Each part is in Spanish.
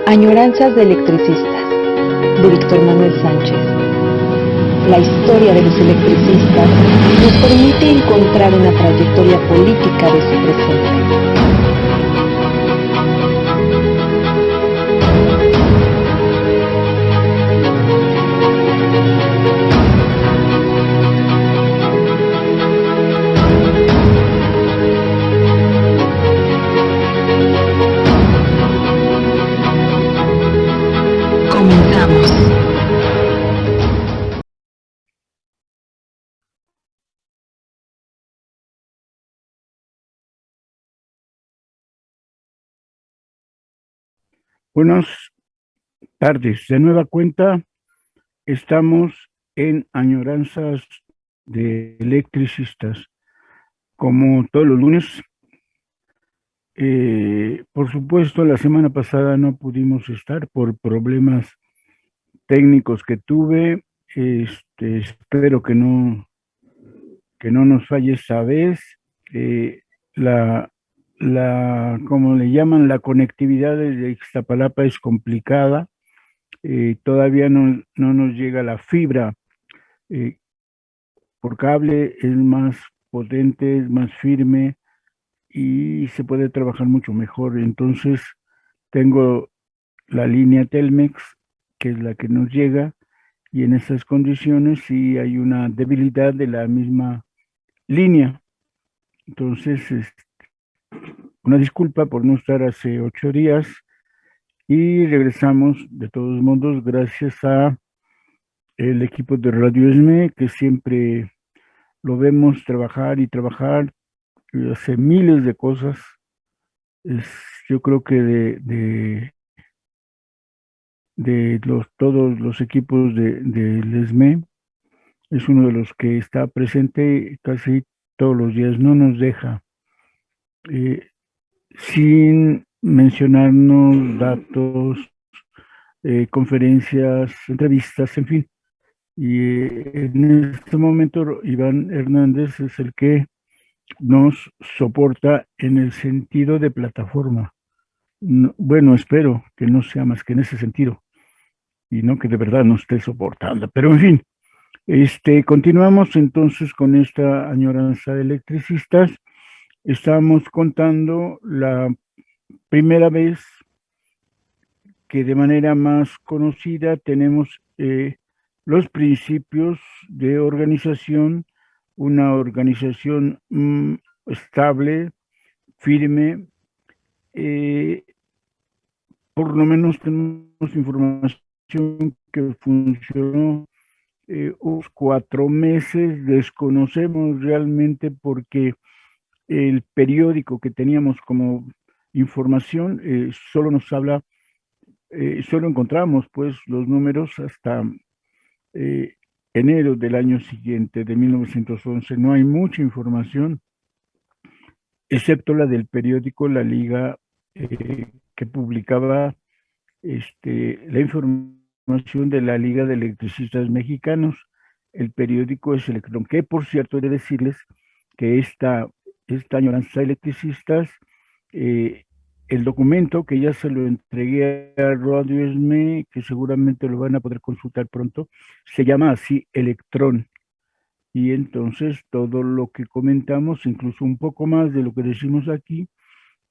Añoranzas de electricistas, de Víctor Manuel Sánchez. La historia de los electricistas nos permite encontrar una trayectoria política de su presente. Comenzamos. Buenas tardes. De nueva cuenta, estamos en Añoranzas de Electricistas, como todos los lunes. Por supuesto, la semana pasada no pudimos estar por problemas técnicos que tuve. Espero que no nos falle esta vez. Eh, la, como le llaman, la conectividad de Ixtapalapa es complicada. Todavía no nos llega la fibra eh, por cable, es más potente, es más firme y se puede trabajar mucho mejor. Entonces, tengo la línea Telmex, que es la que nos llega, y en estas condiciones sí hay una debilidad de la misma línea. Entonces, una disculpa por no estar hace 8 días y regresamos de todos modos gracias a el equipo de Radio ESME, que siempre lo vemos trabajar y trabajar, y hace miles de cosas. Es, yo creo que de todos los equipos del ESME, es uno de los que está presente casi todos los días, no nos deja, eh, sin mencionarnos datos, conferencias, entrevistas, en fin. Y en este momento Iván Hernández es el que nos soporta en el sentido de plataforma. No, bueno, espero que no sea más que en ese sentido y no que de verdad nos esté soportando. Pero en fin, continuamos entonces con esta añoranza de electricistas. Estamos contando la primera vez que de manera más conocida tenemos los principios de organización, una organización estable, firme. eh, por lo menos tenemos información que funcionó unos 4 meses. Desconocemos realmente porque el periódico que teníamos como información solo nos habla, solo encontramos pues los números hasta eh, enero del año siguiente, de 1911. No hay mucha información, excepto la del periódico La Liga, que publicaba la información de la Liga de Electricistas Mexicanos. El periódico es Electrón, que por cierto he de decirles que esta añoranza de electricistas, eh, el documento que ya se lo entregué a Radio ESME, que seguramente lo van a poder consultar pronto, se llama así Electrón. Y entonces todo lo que comentamos, incluso un poco más de lo que decimos aquí,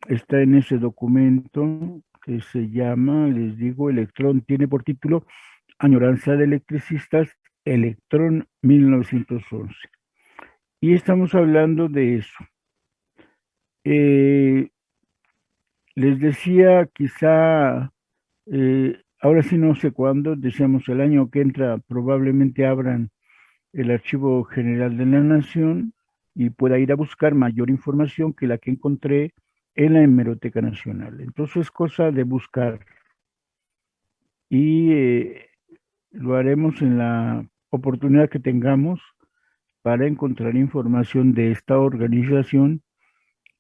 está en ese documento que se llama, les digo, Electrón. Tiene por título Añoranza de Electricistas, Electrón 1911. Y estamos hablando de eso. Eh, Les decía, quizá, ahora sí no sé cuándo, decíamos el año que entra, probablemente abran el Archivo General de la Nación y pueda ir a buscar mayor información que la que encontré en la Hemeroteca Nacional. Entonces, cosa de buscar y lo haremos en la oportunidad que tengamos para encontrar información de esta organización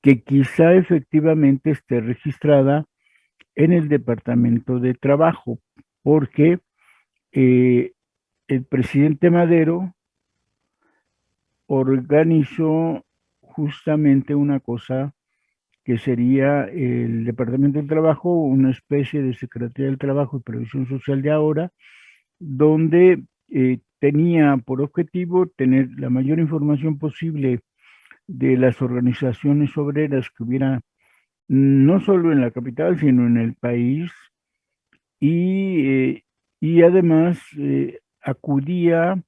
que quizá efectivamente esté registrada en el Departamento de Trabajo, porque eh, el presidente Madero organizó justamente una cosa que sería el Departamento del Trabajo, una especie de Secretaría del Trabajo y Previsión Social de ahora, donde tenía por objetivo tener la mayor información posible de las organizaciones obreras que hubiera no solo en la capital, sino en el país, y además acudía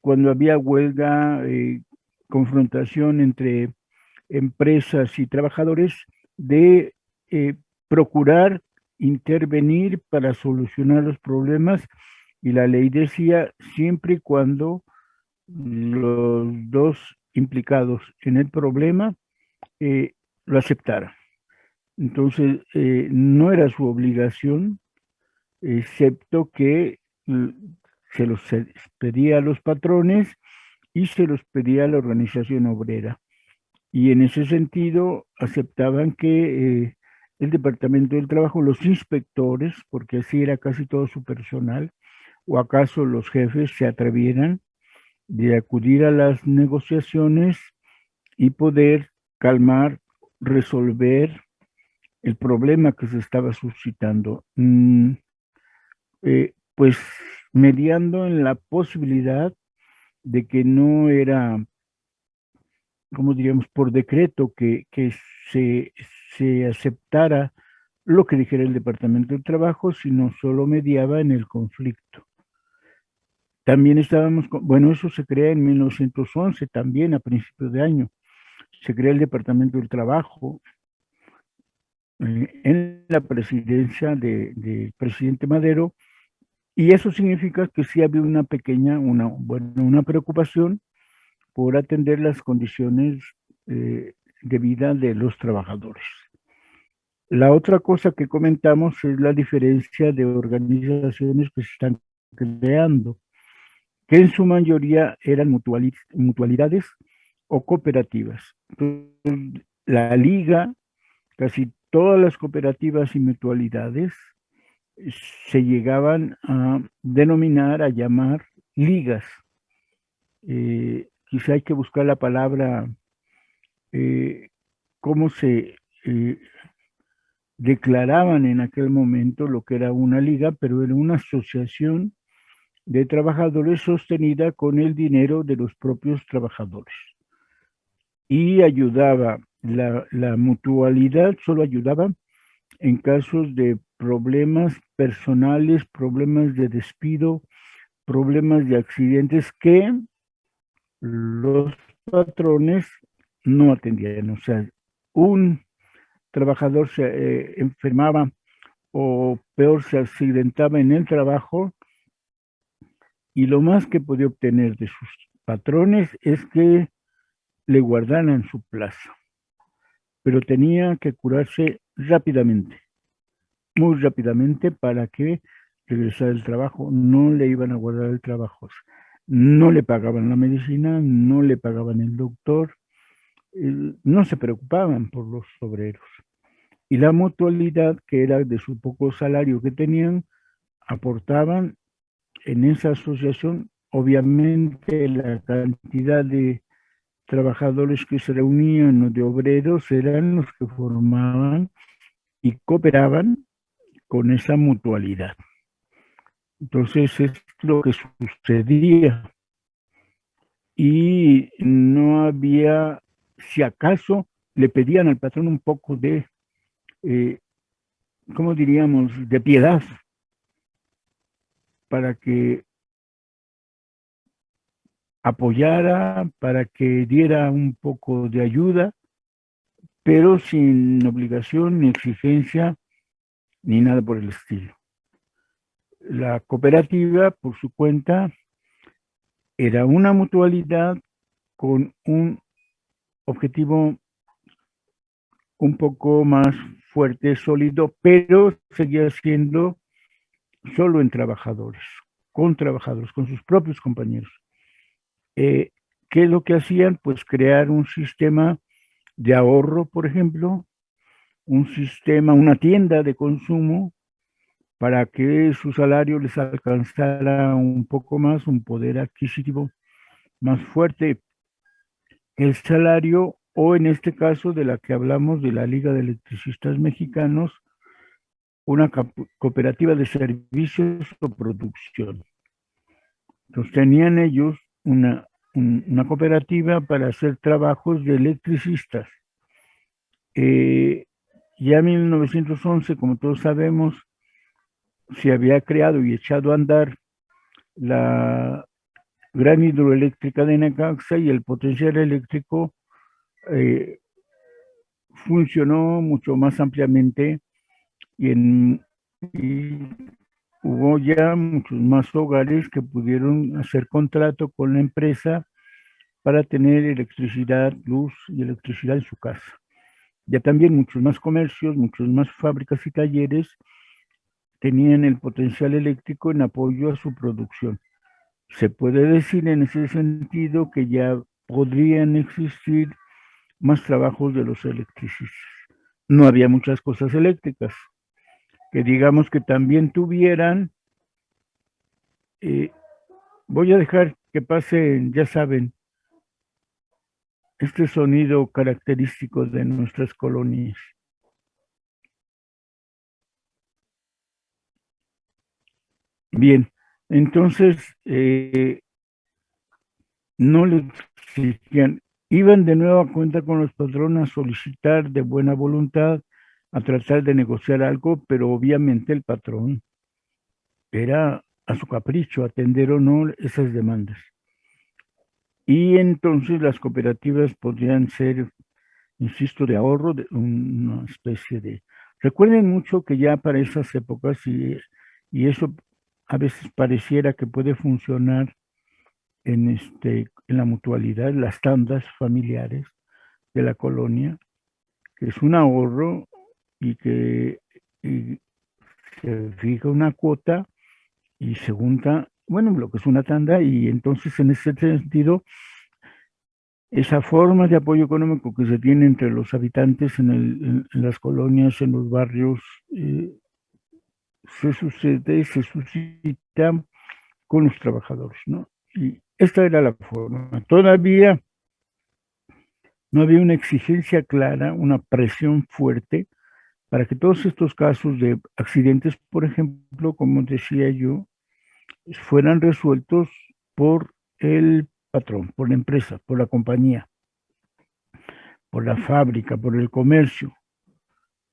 cuando había huelga, confrontación entre empresas y trabajadores, de procurar intervenir para solucionar los problemas, y la ley decía siempre y cuando los dos implicados en el problema lo aceptaran. Entonces, no era su obligación, excepto que se los pedía a los patrones y se los pedía a la organización obrera. Y en ese sentido aceptaban que el Departamento del Trabajo, los inspectores, porque así era casi todo su personal, o acaso los jefes se atrevieran de acudir a las negociaciones y poder calmar, resolver el problema que se estaba suscitando. Pues mediando en la posibilidad de que no era, como diríamos, por decreto que se, se aceptara lo que dijera el Departamento del Trabajo, sino solo mediaba en el conflicto. También estábamos, bueno, eso se crea en 1911, también a principios de año. Se crea el Departamento del Trabajo en la presidencia del presidente Madero, y eso significa que sí había una pequeña, bueno, una preocupación por atender las condiciones de vida de los trabajadores. La otra cosa que comentamos es la diferencia de organizaciones que se están creando, que en su mayoría eran mutualidades o cooperativas. Entonces, la liga, casi todas las cooperativas y mutualidades se llegaban a denominar, a llamar ligas. Quizá hay que buscar la palabra, cómo se declaraban en aquel momento lo que era una liga, pero era una asociación de trabajadores sostenida con el dinero de los propios trabajadores. Y ayudaba, la mutualidad solo ayudaba en casos de problemas personales, problemas de despido, problemas de accidentes que los patrones no atendían. O sea, un trabajador se enfermaba o peor se accidentaba en el trabajo, y lo más que podía obtener de sus patrones es que le guardaran su plaza, pero tenía que curarse rápidamente, muy rápidamente, para que regresara al trabajo. No le iban a guardar el trabajo, no le pagaban la medicina, no le pagaban el doctor, no se preocupaban por los obreros. Y la mutualidad, que era de su poco salario que tenían, aportaban en esa asociación. Obviamente la cantidad de trabajadores que se reunían o de obreros eran los que formaban y cooperaban con esa mutualidad. Entonces es lo que sucedía, y no había, si acaso le pedían al patrón un poco de, ¿cómo diríamos?, de piedad, para que apoyara, para que diera un poco de ayuda, pero sin obligación ni exigencia ni nada por el estilo. La cooperativa, por su cuenta, era una mutualidad con un objetivo un poco más fuerte, sólido, pero seguía siendo solo en trabajadores, con sus propios compañeros. ¿Qué es lo que hacían? Pues crear un sistema de ahorro, por ejemplo, un sistema, una tienda de consumo, para que su salario les alcanzara un poco más, un poder adquisitivo más fuerte. El salario o en este caso de la que hablamos, de la Liga de Electricistas Mexicanos, una cooperativa de servicios o producción. Entonces tenían ellos una cooperativa para hacer trabajos de electricistas. Ya en 1911, como todos sabemos, se había creado y echado a andar la gran hidroeléctrica de Necaxa y el potencial eléctrico eh, funcionó mucho más ampliamente y hubo ya muchos más hogares que pudieron hacer contrato con la empresa para tener electricidad, luz y electricidad en su casa. Ya también muchos más comercios, muchas más fábricas y talleres tenían el potencial eléctrico en apoyo a su producción. Se puede decir en ese sentido que ya podrían existir más trabajos de los electricistas. No había muchas cosas eléctricas que digamos que también tuvieran. Voy a dejar que pase, ya saben, este sonido característico de nuestras colonias. Bien, entonces no les existían, iban de nueva cuenta con los patrones a solicitar de buena voluntad, a tratar de negociar algo, pero obviamente el patrón era a su capricho atender o no esas demandas. Y entonces las cooperativas podrían ser, insisto, de ahorro, de una especie de... Recuerden mucho que ya para esas épocas, y eso a veces pareciera que puede funcionar en la mutualidad, las tandas familiares de la colonia, que es un ahorro y que y se fija una cuota y se junta, bueno, lo que es una tanda, y entonces en ese sentido, esa forma de apoyo económico que se tiene entre los habitantes en las colonias, en los barrios, eh, se suscita con los trabajadores, ¿no? Y esta era la forma. Todavía no había una exigencia clara, una presión fuerte para que todos estos casos de accidentes, por ejemplo, como decía yo, fueran resueltos por el patrón, por la empresa, por la compañía, por la fábrica, por el comercio.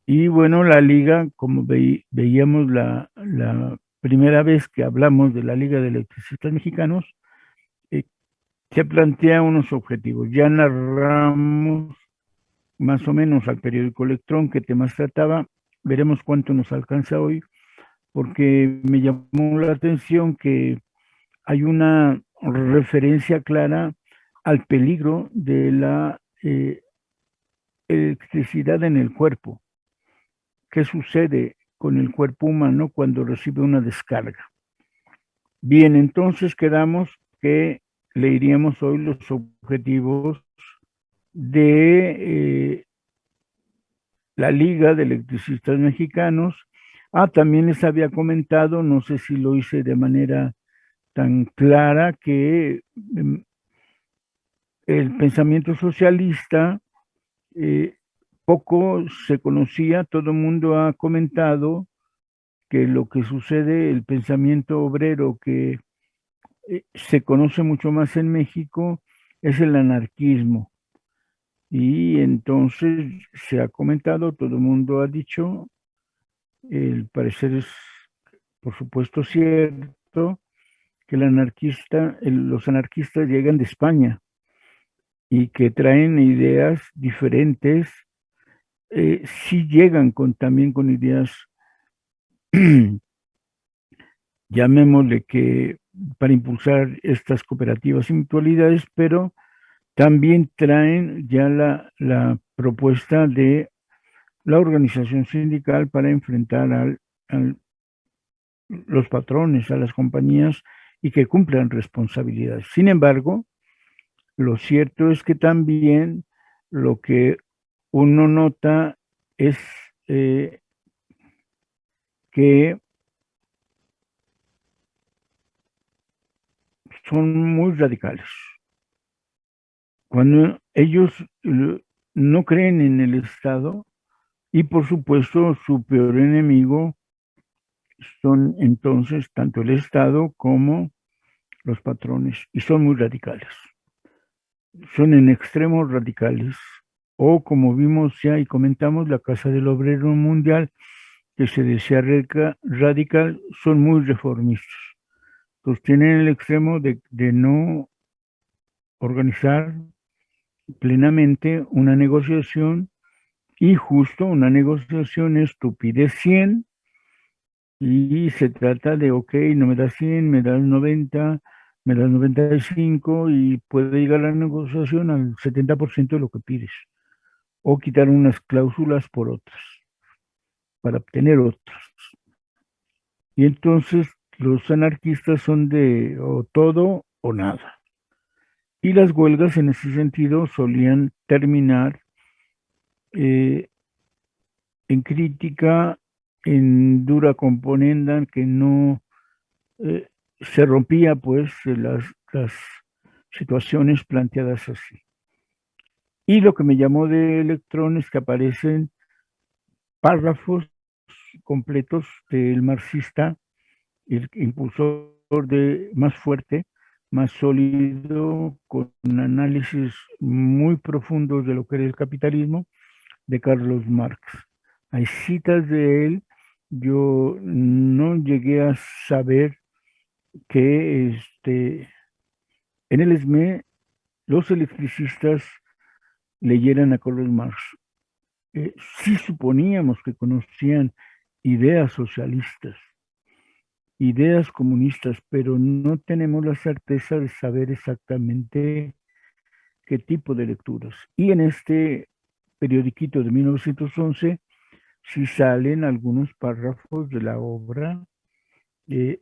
Y bueno, la liga, como veíamos la primera vez que hablamos de la Liga de Electricistas Mexicanos, eh, se plantea unos objetivos. Ya narramos más o menos al periódico Electrón qué temas trataba. Veremos cuánto nos alcanza hoy, porque me llamó la atención que hay una referencia clara al peligro de la electricidad en el cuerpo. ¿Qué sucede con el cuerpo humano cuando recibe una descarga? Bien, entonces quedamos que leeríamos hoy los objetivos de la Liga de Electricistas Mexicanos. También les había comentado, no sé si lo hice de manera tan clara, que el pensamiento socialista poco se conocía, todo el mundo ha comentado que lo que sucede, el pensamiento obrero que se conoce mucho más en México, es el anarquismo. Y entonces se ha comentado, todo el mundo ha dicho, el parecer es, por supuesto, cierto, que los anarquistas llegan de España y que traen ideas diferentes, sí llegan también con ideas, llamémosle que para impulsar estas cooperativas y mutualidades, pero también traen ya la propuesta de la organización sindical para enfrentar los patrones, a las compañías y que cumplan responsabilidades. Sin embargo, lo cierto es que también lo que uno nota es que son muy radicales. Cuando ellos no creen en el Estado y por supuesto su peor enemigo son entonces tanto el Estado como los patrones y son muy radicales. Son en extremos radicales o como vimos ya y comentamos la Casa del Obrero Mundial que se decía radical son muy reformistas. Entonces tienen el extremo de no organizar plenamente una negociación y justo una negociación estupidez 100 y se trata de, ok, no me das 100, me das 90, me das 95 y puede llegar la negociación al 70% de lo que pides o quitar unas cláusulas por otras para obtener otras. Y entonces los anarquistas son de o todo o nada. Y las huelgas en ese sentido solían terminar eh, en crítica, en dura componenda, que no se rompía pues las situaciones planteadas así. Y lo que me llamó de electrón es que aparecen párrafos completos del marxista, el impulsor de más fuerte, más sólido, con análisis muy profundos de lo que era el capitalismo, de Carlos Marx. Hay citas de él, yo no llegué a saber que en el ESME los electricistas leyeran a Carlos Marx. Sí suponíamos que conocían ideas socialistas, ideas comunistas, pero no tenemos la certeza de saber exactamente qué tipo de lecturas. Y en este periodiquito de 1911 sí salen algunos párrafos de la obra eh,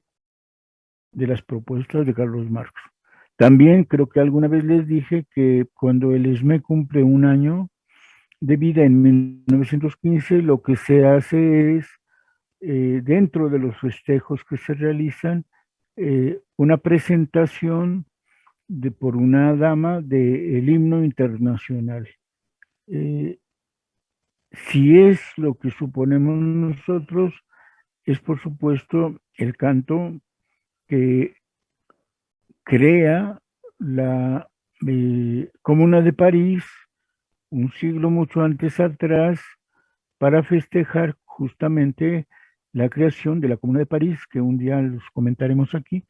de las propuestas de Carlos Marx. También creo que alguna vez les dije que cuando el ESME cumple un año de vida en 1915, lo que se hace es, dentro de los festejos que se realizan, una presentación por una dama del himno internacional. Eh, si es lo que suponemos nosotros, es por supuesto el canto que crea la Comuna de París un siglo mucho antes atrás para festejar justamente la creación de la Comuna de París, que un día los comentaremos aquí,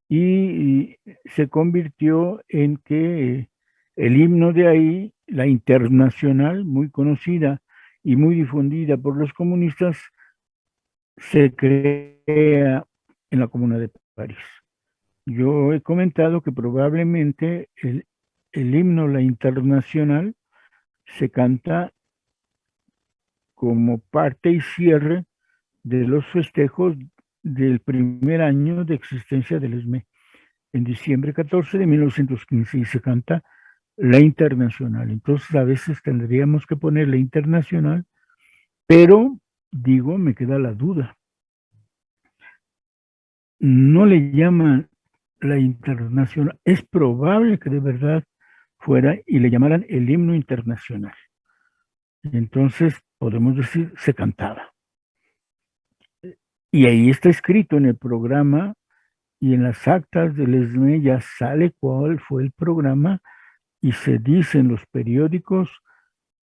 y se convirtió en que el himno de ahí, la internacional, muy conocida y muy difundida por los comunistas, se crea en la Comuna de París. Yo he comentado que probablemente el himno, la internacional, se canta como parte y cierre de los festejos del primer año de existencia del ESME, en diciembre 14 de 1915, y se canta la internacional. Entonces a veces tendríamos que poner la internacional, pero digo, me queda la duda. No le llaman la internacional, es probable que de verdad fuera y le llamaran el himno internacional. Entonces podemos decir, se cantaba. Y ahí está escrito en el programa y en las actas del ESME ya sale cuál fue el programa y se dice en los periódicos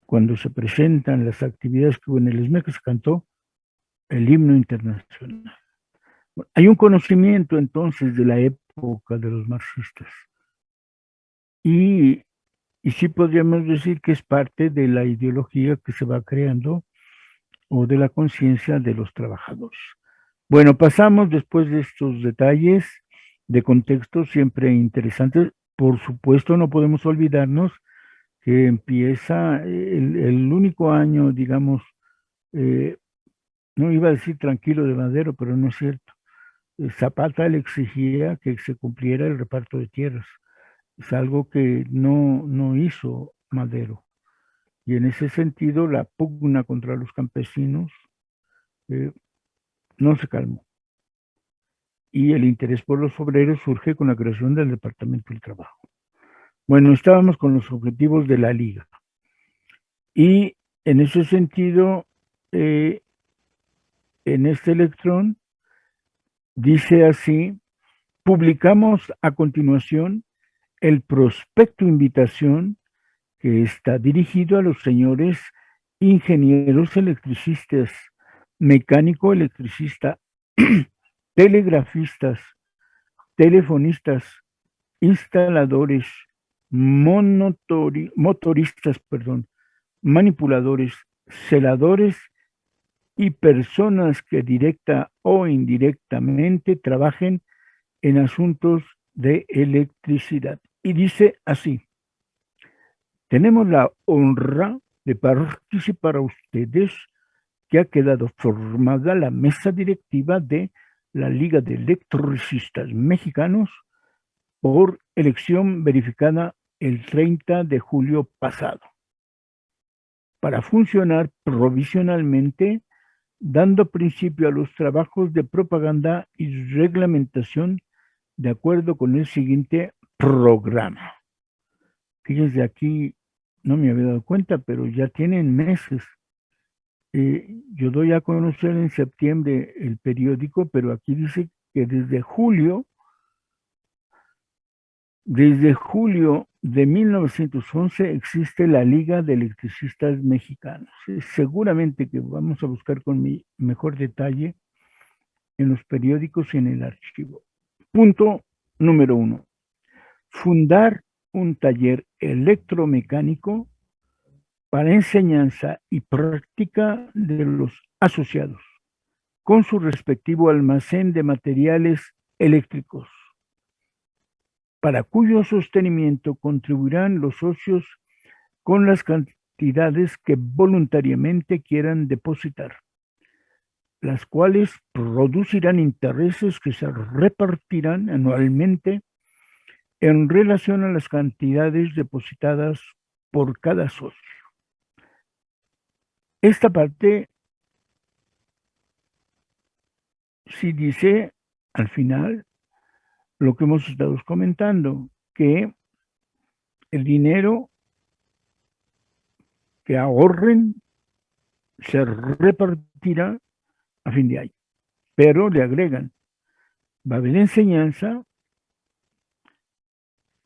cuando se presentan las actividades que hubo en el ESME que se cantó el himno internacional. Bueno, hay un conocimiento entonces de la época de los marxistas y, y sí podríamos decir que es parte de la ideología que se va creando o de la conciencia de los trabajadores. Bueno, pasamos después de estos detalles de contexto siempre interesantes. Por supuesto, no podemos olvidarnos que empieza el único año, digamos, eh, no iba a decir tranquilo de Madero, pero no es cierto. Zapata le exigía que se cumpliera el reparto de tierras. Es algo que no hizo Madero. Y en ese sentido, la pugna contra los campesinos eh, no se calmó. Y el interés por los obreros surge con la creación del Departamento del Trabajo. Bueno, estábamos con los objetivos de la Liga. Y en ese sentido, en este electrón dice así: publicamos a continuación el prospecto invitación que está dirigido a los señores ingenieros electricistas, mecánico electricista, telegrafistas, telefonistas, instaladores, motoristas, perdón, manipuladores, celadores y personas que directa o indirectamente trabajen en asuntos de electricidad. Y dice así: tenemos la honra de participar a ustedes que ha quedado formada la mesa directiva de la Liga de Electricistas Mexicanos por elección verificada el 30 de julio pasado, para funcionar provisionalmente, dando principio a los trabajos de propaganda y reglamentación de acuerdo con el siguiente programa. Fíjense, aquí no me había dado cuenta, pero ya tienen meses. Yo doy a conocer en septiembre el periódico, pero aquí dice que desde julio de 1911 existe la Liga de Electricistas Mexicanos. Seguramente que vamos a buscar con mejor detalle en los periódicos y en el archivo. Punto número 1. Fundar un taller electromecánico para enseñanza y práctica de los asociados, con su respectivo almacén de materiales eléctricos, para cuyo sostenimiento contribuirán los socios con las cantidades que voluntariamente quieran depositar, las cuales producirán intereses que se repartirán anualmente en relación a las cantidades depositadas por cada socio. Esta parte sí dice al final lo que hemos estado comentando, que el dinero que ahorren se repartirá a fin de año, pero le agregan: va a haber enseñanza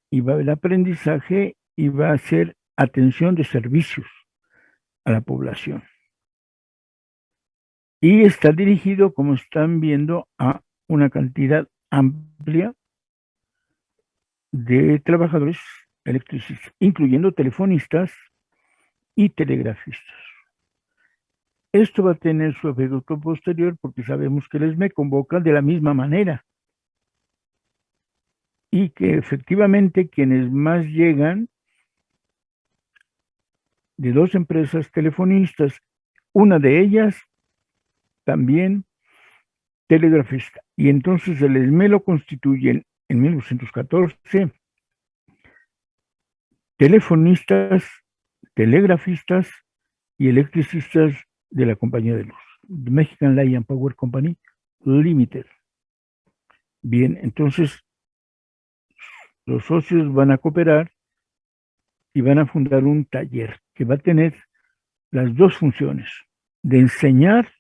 y va a haber aprendizaje y va a ser atención de servicios a la población. Y está dirigido, como están viendo, a una cantidad amplia de trabajadores electricistas, incluyendo telefonistas y telegrafistas. Esto va a tener su efecto posterior porque sabemos que el ESME convoca de la misma manera y que efectivamente quienes más llegan de dos empresas telefonistas, una de ellas también telegrafista. Y entonces el ESME lo constituyen en 1914 telefonistas, telegrafistas y electricistas de la compañía de luz, Mexican Light and Power Company Limited. Bien, entonces los socios van a cooperar y van a fundar un taller que va a tener las dos funciones: de enseñar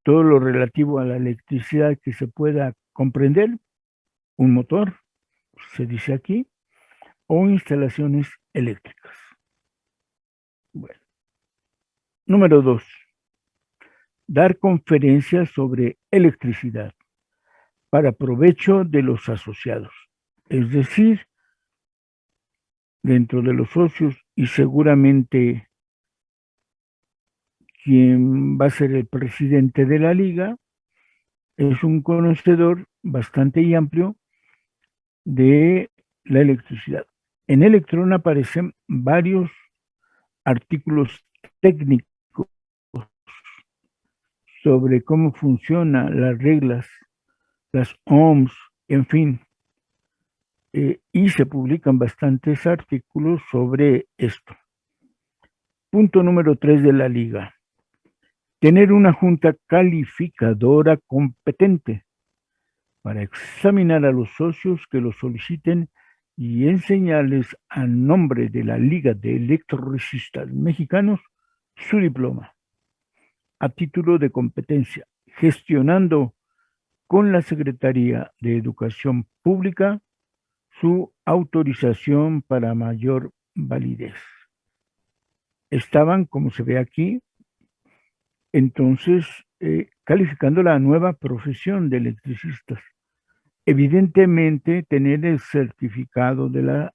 todo lo relativo a la electricidad que se pueda comprender, un motor, se dice aquí, o instalaciones eléctricas. Bueno. Número 2. Dar conferencias sobre electricidad para provecho de los asociados. Es decir, dentro de los socios, y seguramente quien va a ser el presidente de la liga es un conocedor bastante amplio de la electricidad. En Electrón aparecen varios artículos técnicos sobre cómo funcionan las reglas, las ohms, en fin, y se publican bastantes artículos sobre esto. Punto número 3 de la liga: tener una junta calificadora competente para examinar a los socios que lo soliciten y enseñarles a nombre de la Liga de Electricistas Mexicanos su diploma a título de competencia, gestionando con la Secretaría de Educación Pública su autorización para mayor validez. Estaban, como se ve aquí, entonces calificando la nueva profesión de electricistas. Evidentemente, tener el certificado de la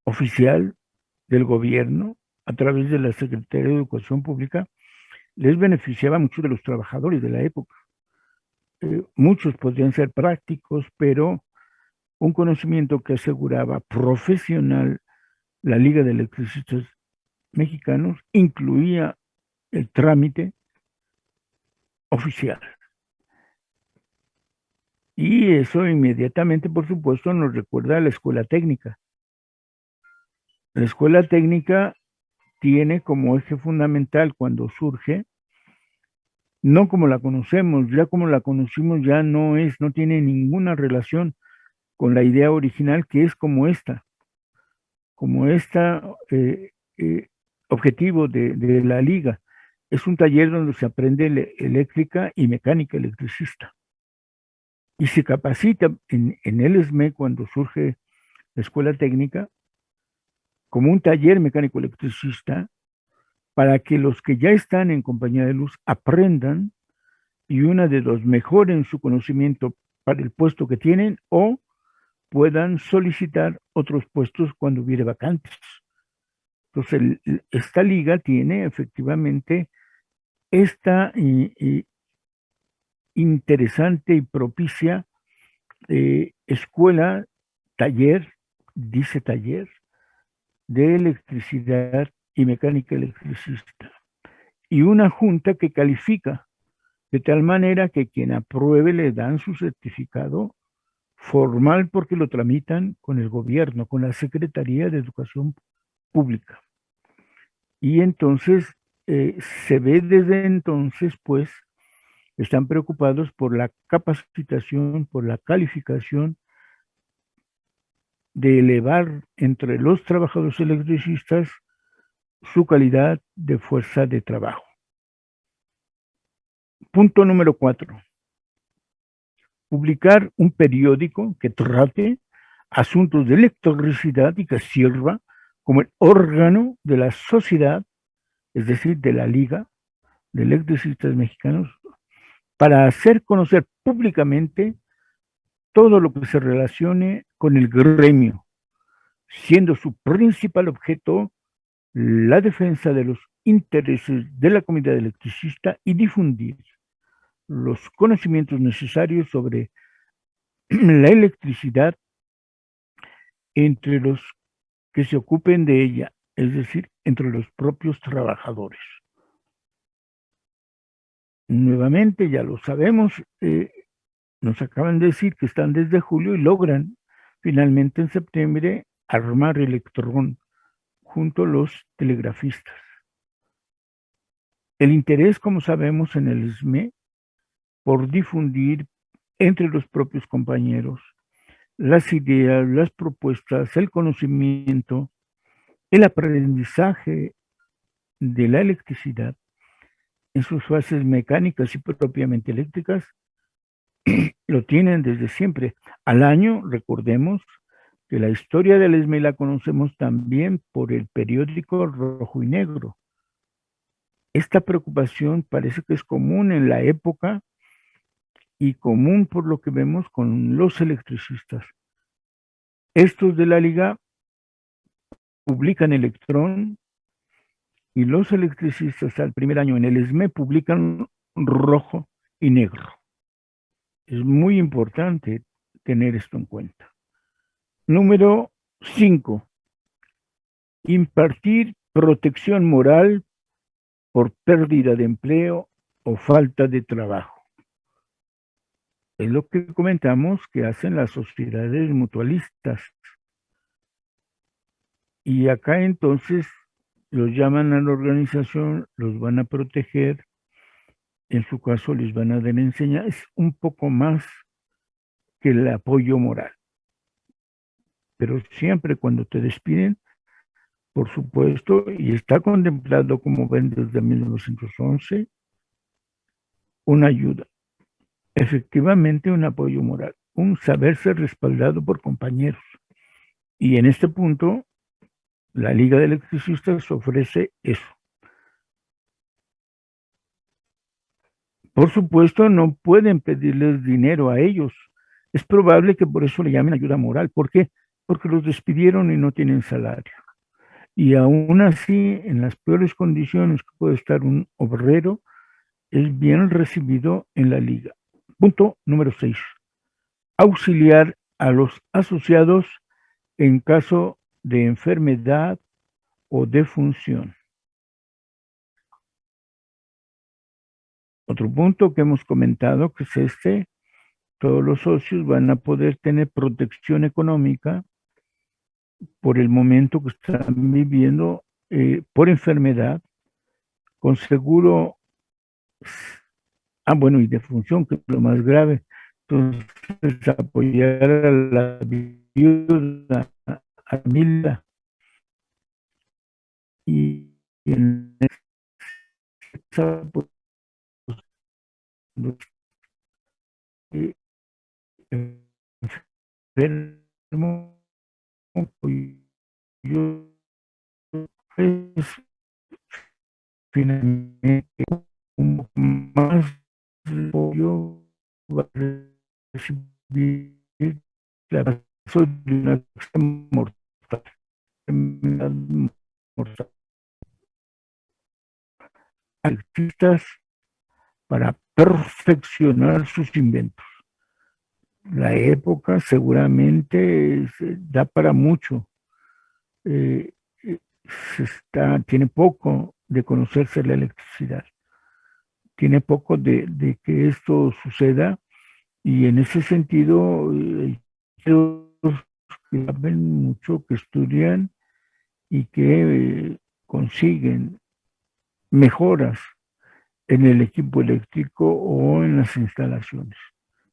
oficial del gobierno a través de la Secretaría de Educación Pública les beneficiaba a muchos de los trabajadores de la época. Muchos podrían ser prácticos, pero un conocimiento que aseguraba profesional la Liga de Electricistas Mexicanos incluía el trámite oficial. Y eso inmediatamente, por supuesto, nos recuerda a la escuela técnica. La escuela técnica tiene como eje fundamental cuando surge, no como la conocemos, ya como la conocimos ya no tiene ninguna relación con la idea original que es como esta objetivo de la liga. Es un taller donde se aprende eléctrica y mecánica electricista. Y se capacita en el ESME cuando surge la escuela técnica como un taller mecánico electricista para que los que ya están en compañía de luz aprendan y una de dos mejoren su conocimiento para el puesto que tienen o puedan solicitar otros puestos cuando hubiere vacantes. Entonces, esta liga tiene efectivamente esta interesante y propicia escuela, taller, dice taller, de electricidad y mecánica electricista. Y una junta que califica de tal manera que quien apruebe le dan su certificado formal porque lo tramitan con el gobierno, con la Secretaría de Educación Pública. Y entonces se ve desde entonces, pues, están preocupados por la capacitación, por la calificación de elevar entre los trabajadores electricistas su calidad de fuerza de trabajo. Punto número 4. Publicar un periódico que trate asuntos de electricidad y que sirva como el órgano de la sociedad, es decir, de la Liga de Electricistas Mexicanos, para hacer conocer públicamente todo lo que se relacione con el gremio, siendo su principal objeto la defensa de los intereses de la comunidad electricista y difundir los conocimientos necesarios sobre la electricidad entre los que se ocupen de ella, es decir, entre los propios trabajadores. Nuevamente, ya lo sabemos, nos acaban de decir que están desde julio y logran finalmente en septiembre armar Electrón junto a los telegrafistas. El interés, como sabemos, en el SME por difundir entre los propios compañeros las ideas, las propuestas, el conocimiento, el aprendizaje de la electricidad en sus fases mecánicas y propiamente eléctricas, lo tienen desde siempre. Al año, recordemos que la historia del ESME la conocemos también por el periódico Rojo y Negro. Esta preocupación parece que es común en la época y común por lo que vemos con los electricistas. Estos de la liga publican Electrón y los electricistas al primer año en el ESME publican Rojo y Negro. Es muy importante tener esto en cuenta. Número 5. Impartir protección moral por pérdida de empleo o falta de trabajo. Es lo que comentamos que hacen las sociedades mutualistas. Y acá entonces los llaman a la organización, los van a proteger, en su caso les van a dar enseñanza, es un poco más que el apoyo moral. pero siempre cuando te despiden, por supuesto, y está contemplado, como ven, desde 1911, una ayuda, efectivamente un apoyo moral, un saberse respaldado por compañeros. Y en este punto, la Liga de Electricistas ofrece eso. Por supuesto, no pueden pedirles dinero a ellos. Es probable que por eso le llamen ayuda moral. ¿Por qué? Porque los despidieron y no tienen salario. Y aún así, en las peores condiciones que puede estar un obrero, es bien recibido en la liga. Punto número 6. Auxiliar a los asociados en caso de enfermedad o defunción. Otro punto que hemos comentado, que es todos los socios van a poder tener protección económica por el momento que están viviendo por enfermedad, con seguro, bueno, y defunción, que es lo más grave. Entonces, apoyar a la viuda, a Milda, y en esa, pues, enfermo, pues, yo, pues, finalmente, un poco más de apoyo va a recibir la razón de una mortal, enfermedad mortal. Artistas para perfeccionar sus inventos. La época seguramente da para mucho. Eh, tiene poco de conocerse la electricidad, tiene poco de que esto suceda, y en ese sentido, los que saben mucho, que estudian y que consiguen mejoras en el equipo eléctrico o en las instalaciones.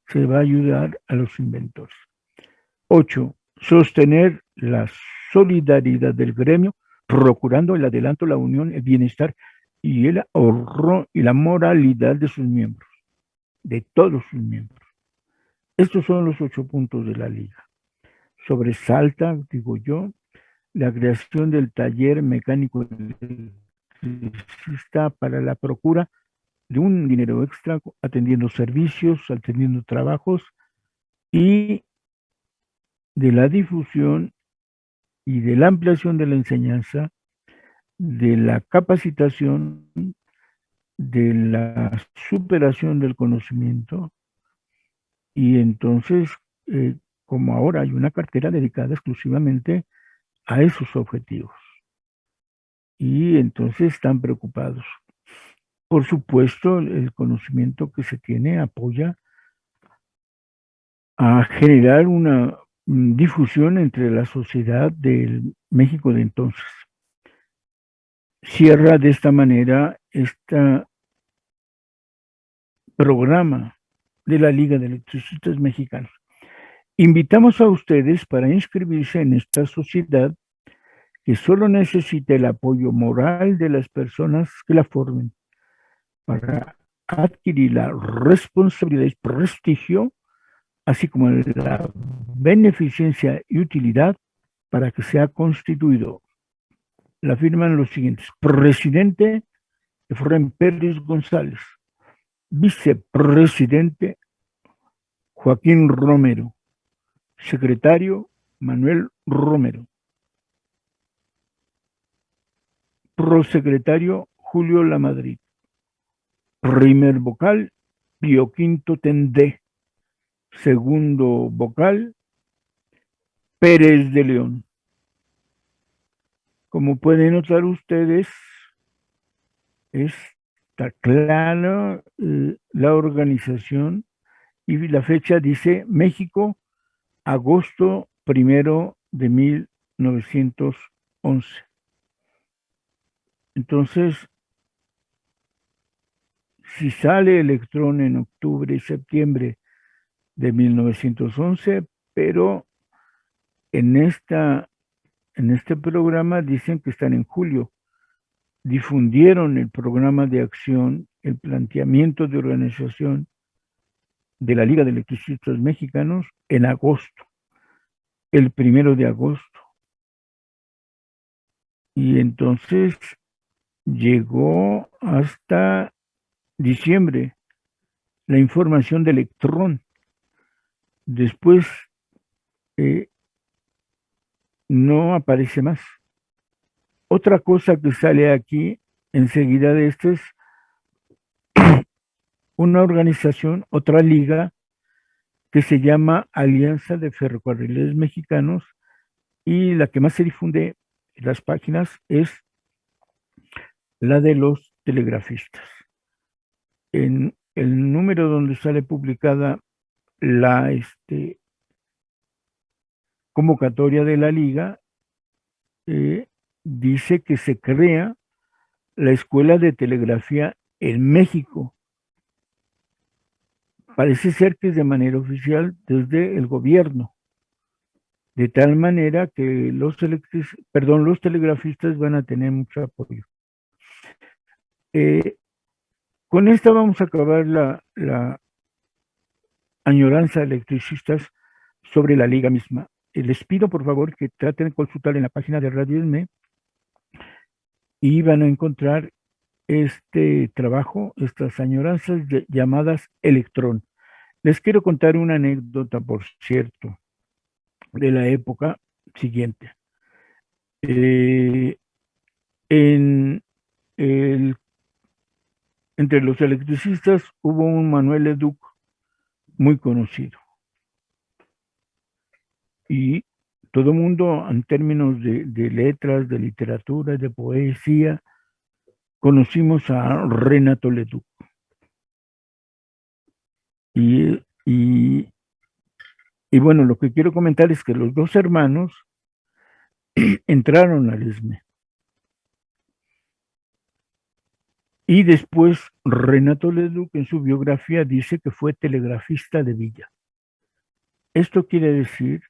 Se va a ayudar a los inventores. 8. Sostener la solidaridad del gremio, procurando el adelanto, la unión, el bienestar y el ahorro y la moralidad de sus miembros, de todos sus miembros. Estos son los 8 puntos de la liga. Sobresalta, digo yo, la creación del taller mecánico electricista para la procura de un dinero extra, atendiendo servicios, atendiendo trabajos, y de la difusión y de la ampliación de la enseñanza, de la capacitación, de la superación del conocimiento. Y entonces, como ahora hay una cartera dedicada exclusivamente a esos objetivos, y entonces están preocupados. Por supuesto, el conocimiento que se tiene apoya a generar una difusión entre la sociedad del México de entonces. Cierra de esta manera este programa de la Liga de Electricistas Mexicanos. Invitamos a ustedes para inscribirse en esta sociedad, que solo necesita el apoyo moral de las personas que la formen para adquirir la responsabilidad y prestigio, así como la beneficencia y utilidad para que sea constituido. La firman los siguientes: presidente Efraín Pérez González, vicepresidente Joaquín Romero, secretario Manuel Romero, prosecretario Julio Lamadrid, primer vocal Pío Quinto Tendé, segundo vocal Pérez de León. Como pueden notar ustedes, está clara la organización, y la fecha dice México, agosto 1 de 1911. Entonces, si sale electrón en octubre y septiembre de 1911, pero en este programa dicen que están en julio. Difundieron el programa de acción, el planteamiento de organización de la Liga de Electricistas Mexicanos en agosto, el 1 de agosto. Y entonces llegó hasta diciembre la información de Electrón. Después no aparece más. Otra cosa que sale aquí enseguida de esto es una organización, otra liga, que se llama Alianza de Ferrocarriles Mexicanos, y la que más se difunde en las páginas es la de los telegrafistas. En el número donde sale publicada la convocatoria de la liga, dice que se crea la Escuela de Telegrafía en México. Parece ser que es de manera oficial desde el gobierno, de tal manera que los telegrafistas van a tener mucho apoyo. Con esta vamos a acabar la añoranza de electricistas sobre la liga misma. Les pido por favor que traten de consultar en la página de Radio ESME y van a encontrar este trabajo, estas añoranzas llamadas Electrón. Les quiero contar una anécdota, por cierto, de la época siguiente. Entre los electricistas hubo un Manuel Leduc muy conocido. Y todo el mundo, en términos de letras, de literatura, de poesía, conocimos a Renato Leduc. Y bueno, lo que quiero comentar es que los dos hermanos entraron al ESME. Y después Renato Leduc en su biografía dice que fue telegrafista de Villa. Esto quiere decir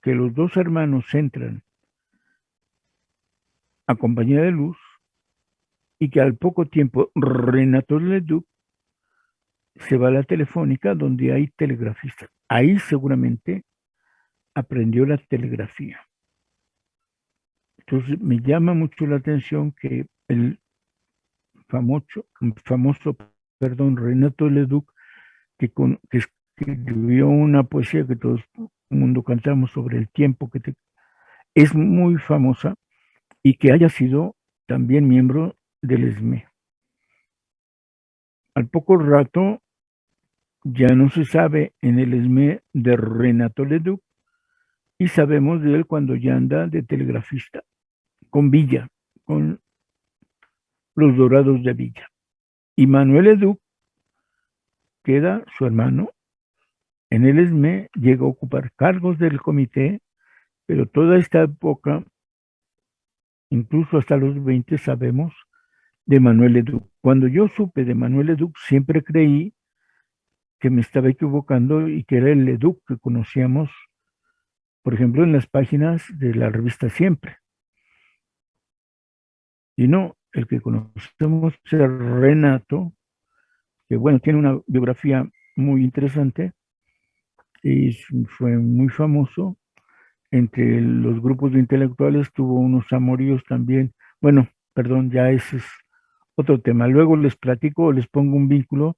que los dos hermanos entran a Compañía de Luz y que al poco tiempo Renato Leduc se va a la Telefónica donde hay telegrafistas. Ahí seguramente aprendió la telegrafía. Entonces me llama mucho la atención que el famoso Renato Leduc, que escribió una poesía que todo el mundo cantamos sobre el tiempo, es muy famosa, y que haya sido también miembro del ESME. Al poco rato ya no se sabe en el ESME de Renato Leduc, y sabemos de él cuando ya anda de telegrafista con Villa, con los Dorados de Villa. Y Manuel Leduc queda, su hermano, en el ESME, llega a ocupar cargos del comité, pero toda esta época, incluso hasta los 20, sabemos de Manuel Leduc. Cuando yo supe de Manuel Leduc, siempre creí que me estaba equivocando y que era el Leduc que conocíamos, por ejemplo, en las páginas de la revista Siempre. Y no, el que conocemos es Renato, que bueno, tiene una biografía muy interesante y fue muy famoso. Entre los grupos de intelectuales tuvo unos amoríos también. Bueno, perdón, ya ese es otro tema. Luego les platico, les pongo un vínculo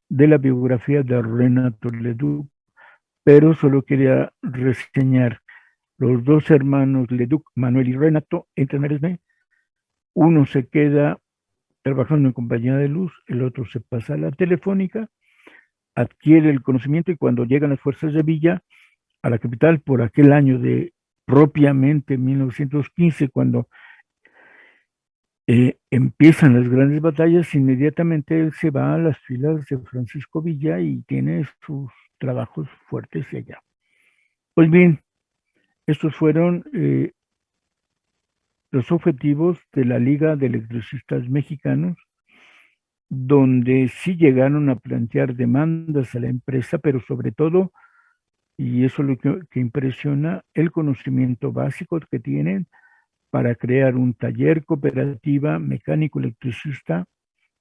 de la biografía de Renato Leduc, pero solo quería reseñar los dos hermanos Leduc, Manuel y Renato, entran al ESME. Uno se queda trabajando en Compañía de Luz, el otro se pasa a la Telefónica, adquiere el conocimiento, y cuando llegan las fuerzas de Villa a la capital por aquel año de propiamente 1915, cuando empiezan las grandes batallas, inmediatamente él se va a las filas de Francisco Villa y tiene sus trabajos fuertes allá. Pues bien, estos fueron los objetivos de la Liga de Electricistas Mexicanos, donde sí llegaron a plantear demandas a la empresa, pero sobre todo Y eso es lo que impresiona, el conocimiento básico que tienen para crear un taller cooperativa mecánico electricista,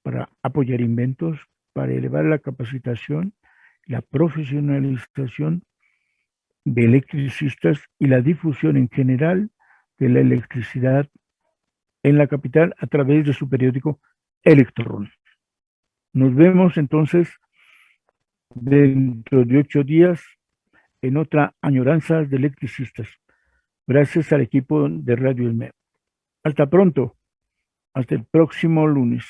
para apoyar inventos, para elevar la capacitación, la profesionalización de electricistas y la difusión en general de la electricidad en la capital a través de su periódico Electron. Nos vemos entonces dentro de 8 días en otra añoranza de electricistas. Gracias al equipo de Radio El Meo. Hasta pronto, hasta el próximo lunes.